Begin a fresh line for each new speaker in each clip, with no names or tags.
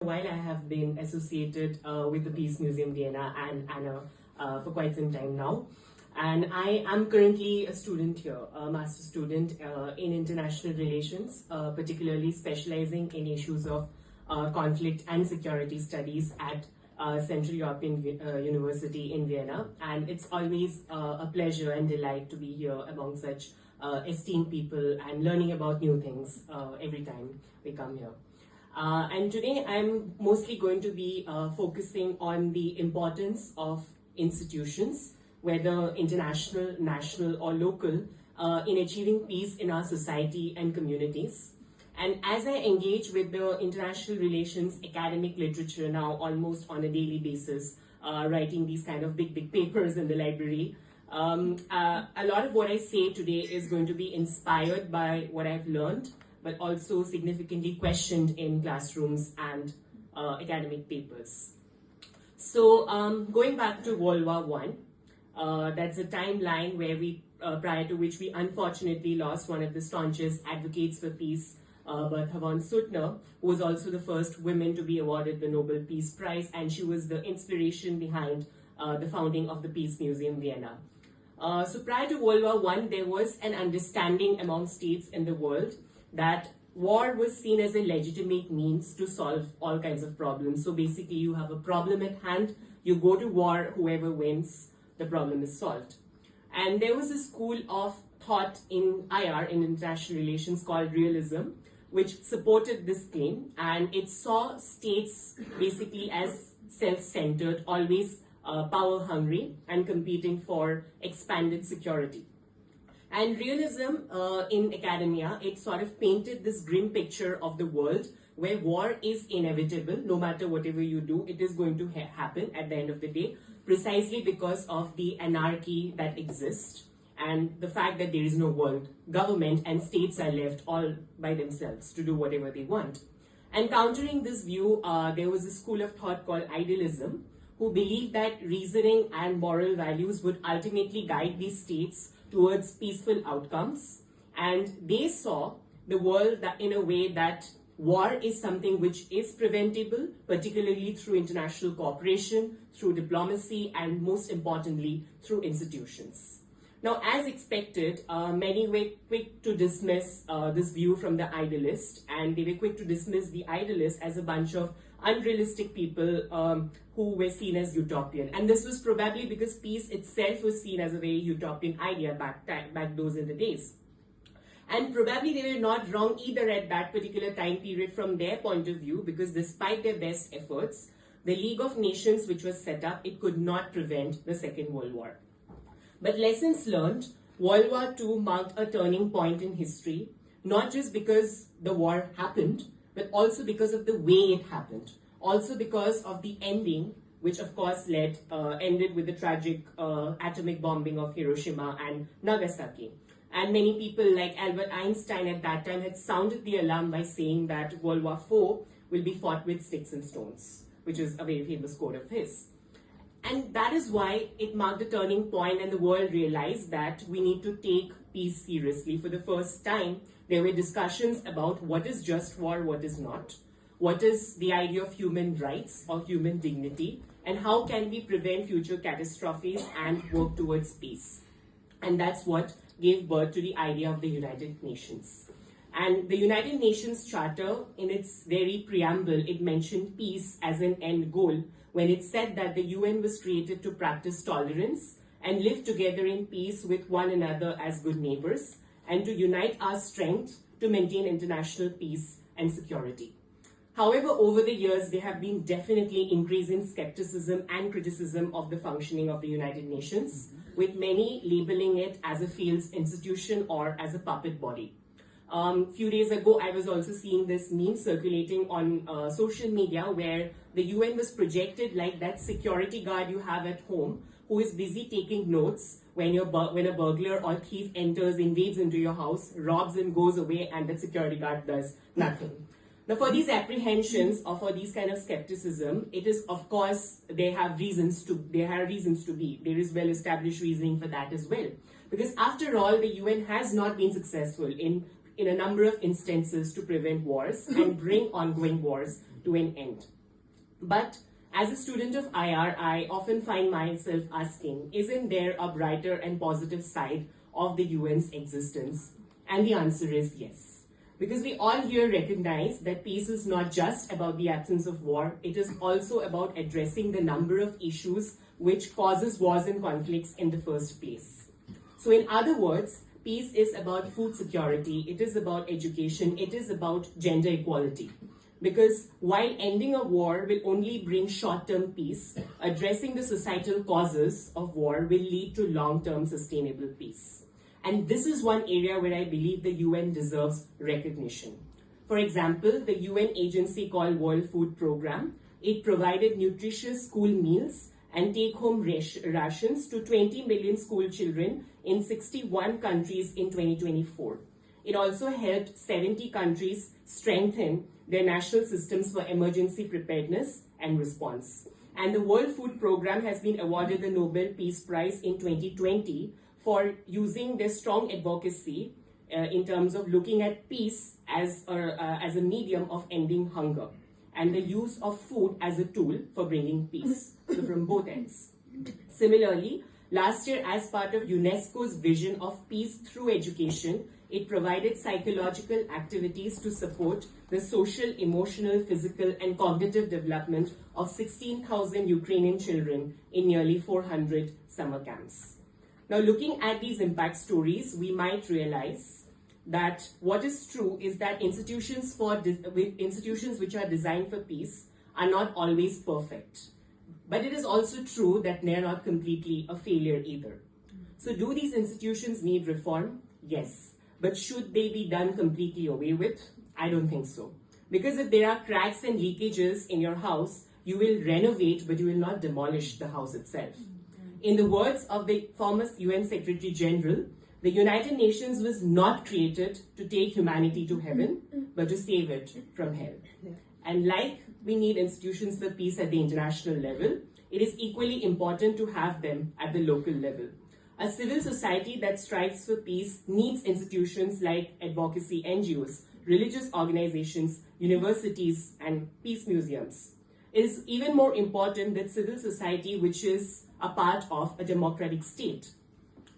While I have been associated with the Peace Museum Vienna and Anna for quite some time now. And I am currently a student here, a master's student in international relations, particularly specializing in issues of conflict and security studies at Central European University in Vienna. And it's always a pleasure and delight to be here among such esteemed people and learning about new things every time we come here. And today I'm mostly going to be focusing on the importance of institutions, whether international, national or local, in achieving peace in our society and communities. And as I engage with the international relations academic literature now almost on a daily basis, writing these kind of big papers in the library, a lot of what I say today is going to be inspired by what I've learned, but also significantly questioned in classrooms and academic papers. So going back to World War I, that's a timeline where prior to which we unfortunately lost one of the staunchest advocates for peace, Bertha von Suttner, who was also the first woman to be awarded the Nobel Peace Prize, and she was the inspiration behind the founding of the Peace Museum Vienna. So prior to World War I, there was an understanding among states in the world that war was seen as a legitimate means to solve all kinds of problems. So basically you have a problem at hand, you go to war, whoever wins, the problem is solved. And there was a school of thought in IR, in international relations, called realism, which supported this claim, and it saw states basically as self-centered, always power-hungry and competing for expanded security. And realism in academia, it sort of painted this grim picture of the world where war is inevitable. No matter whatever you do, it is going to happen at the end of the day, precisely because of the anarchy that exists and the fact that there is no world government and states are left all by themselves to do whatever they want. And countering this view, there was a school of thought called idealism, who believed that reasoning and moral values would ultimately guide these states towards peaceful outcomes, and they saw the world in a way that war is something which is preventable, particularly through international cooperation, through diplomacy, and most importantly, through institutions. Now, as expected, many were quick to dismiss this view from the idealist, and they were quick to dismiss the idealists as a bunch of unrealistic people who were seen as utopian. And this was probably because peace itself was seen as a very utopian idea back those in the days. And probably they were not wrong either at that particular time period from their point of view, because despite their best efforts, the League of Nations which was set up, it could not prevent the Second World War. But lessons learned, World War II marked a turning point in history, not just because the war happened, but also because of the way it happened. Also because of the ending, which of course ended with the tragic atomic bombing of Hiroshima and Nagasaki. And many people like Albert Einstein at that time had sounded the alarm by saying that World War IV will be fought with sticks and stones, which is a very famous quote of his. And that is why it marked a turning point, and the world realized that we need to take peace seriously. For the first time, there were discussions about what is just war, what is not, what is the idea of human rights or human dignity, and how can we prevent future catastrophes and work towards peace. And that's what gave birth to the idea of the United Nations. And the United Nations Charter, in its very preamble, it mentioned peace as an end goal when it said that the UN was created to practice tolerance and live together in peace with one another as good neighbors, and to unite our strength to maintain international peace and security. However, over the years, there have been definitely increasing skepticism and criticism of the functioning of the United Nations, with many labeling it as a failed institution or as a puppet body. Few days ago, I was also seeing this meme circulating on social media where the UN was projected like that security guard you have at home who is busy taking notes when a burglar or thief enters, invades into your house, robs and goes away, and the security guard does nothing. Now, for these apprehensions or for these kind of skepticism, it is, of course, there are reasons to be. There is well-established reasoning for that as well. Because after all, the UN has not been successful in a number of instances to prevent wars and bring ongoing wars to an end. But as a student of IR, I often find myself asking, isn't there a brighter and positive side of the UN's existence? And the answer is yes. Because we all here recognize that peace is not just about the absence of war, it is also about addressing the number of issues which causes wars and conflicts in the first place. So in other words, peace is about food security, it is about education, it is about gender equality. Because while ending a war will only bring short-term peace, addressing the societal causes of war will lead to long-term sustainable peace. And this is one area where I believe the UN deserves recognition. For example, the UN agency called World Food Programme, it provided nutritious school meals and take-home rations to 20 million school children in 61 countries in 2024. It also helped 70 countries strengthen their national systems for emergency preparedness and response. And the World Food Programme has been awarded the Nobel Peace Prize in 2020 for using their strong advocacy in terms of looking at peace as a medium of ending hunger and the use of food as a tool for bringing peace. So from both ends. Similarly, last year, as part of UNESCO's vision of peace through education, it provided psychological activities to support the social, emotional, physical, and cognitive development of 16,000 Ukrainian children in nearly 400 summer camps. Now, looking at these impact stories, we might realize that what is true is that institutions which are designed for peace are not always perfect. But it is also true that they are not completely a failure either. So do these institutions need reform? Yes. But should they be done completely away with? I don't think so. Because if there are cracks and leakages in your house, you will renovate, but you will not demolish the house itself. In the words of the former UN Secretary General, the United Nations was not created to take humanity to heaven, but to save it from hell. And like we need institutions for peace at the international level, it is equally important to have them at the local level. A civil society that strives for peace needs institutions like advocacy NGOs, religious organizations, universities, and peace museums. It is even more important that civil society which is a part of a democratic state.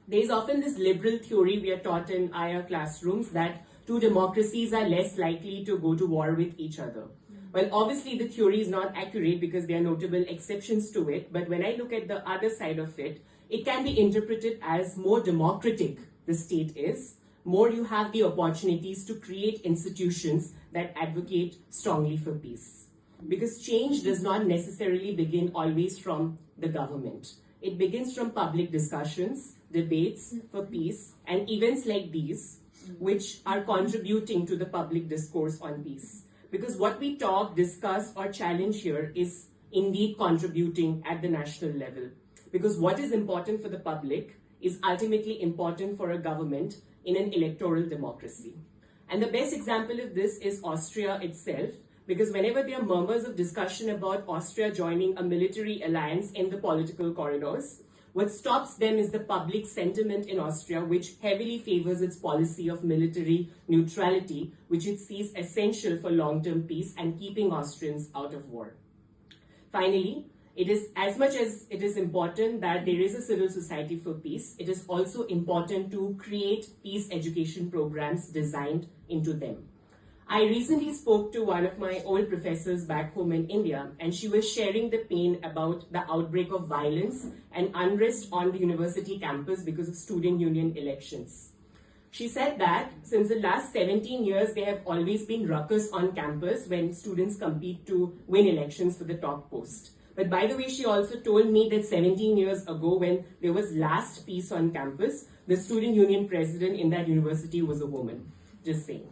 There is often this liberal theory we are taught in IR classrooms that two democracies are less likely to go to war with each other. Well, obviously the theory is not accurate because there are notable exceptions to it, but when I look at the other side of it, it can be interpreted as more democratic the state is, more you have the opportunities to create institutions that advocate strongly for peace. Because change does not necessarily begin always from the government. It begins from public discussions, debates for peace, and events like these, which are contributing to the public discourse on peace. Because what we talk, discuss, or challenge here is indeed contributing at the national level. Because what is important for the public is ultimately important for a government in an electoral democracy. And the best example of this is Austria itself, because whenever there are murmurs of discussion about Austria joining a military alliance in the political corridors, what stops them is the public sentiment in Austria, which heavily favors its policy of military neutrality, which it sees essential for long-term peace and keeping Austrians out of war. Finally, it is as much as it is important that there is a civil society for peace, it is also important to create peace education programs designed into them. I recently spoke to one of my old professors back home in India, and she was sharing the pain about the outbreak of violence and unrest on the university campus because of student union elections. She said that since the last 17 years, there have always been ruckus on campus when students compete to win elections for the top post. But by the way, she also told me that 17 years ago, when there was last peace on campus, the student union president in that university was a woman. Just saying.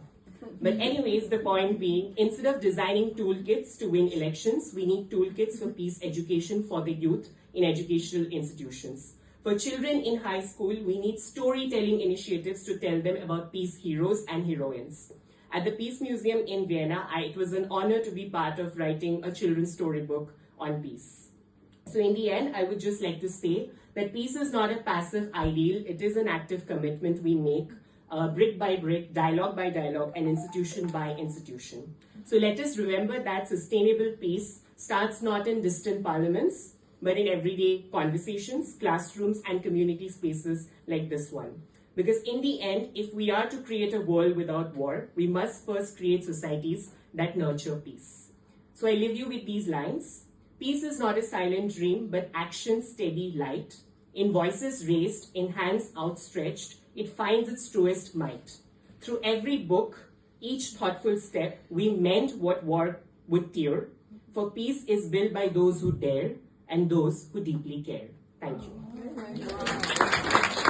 But anyways, the point being, instead of designing toolkits to win elections, we need toolkits for peace education for the youth in educational institutions. For children in high school, we need storytelling initiatives to tell them about peace heroes and heroines. At the Peace Museum in Vienna, it was an honor to be part of writing a children's storybook on peace. So in the end, I would just like to say that peace is not a passive ideal, it is an active commitment we make brick by brick, dialogue by dialogue, and institution by institution. So let us remember that sustainable peace starts not in distant parliaments, but in everyday conversations, classrooms, and community spaces like this one. Because in the end, if we are to create a world without war, we must first create societies that nurture peace. So I leave you with these lines. Peace is not a silent dream, but action, steady light. In voices raised, in hands outstretched, it finds its truest might. Through every book, each thoughtful step, we mend what war would tear. For peace is built by those who dare and those who deeply care. Thank you.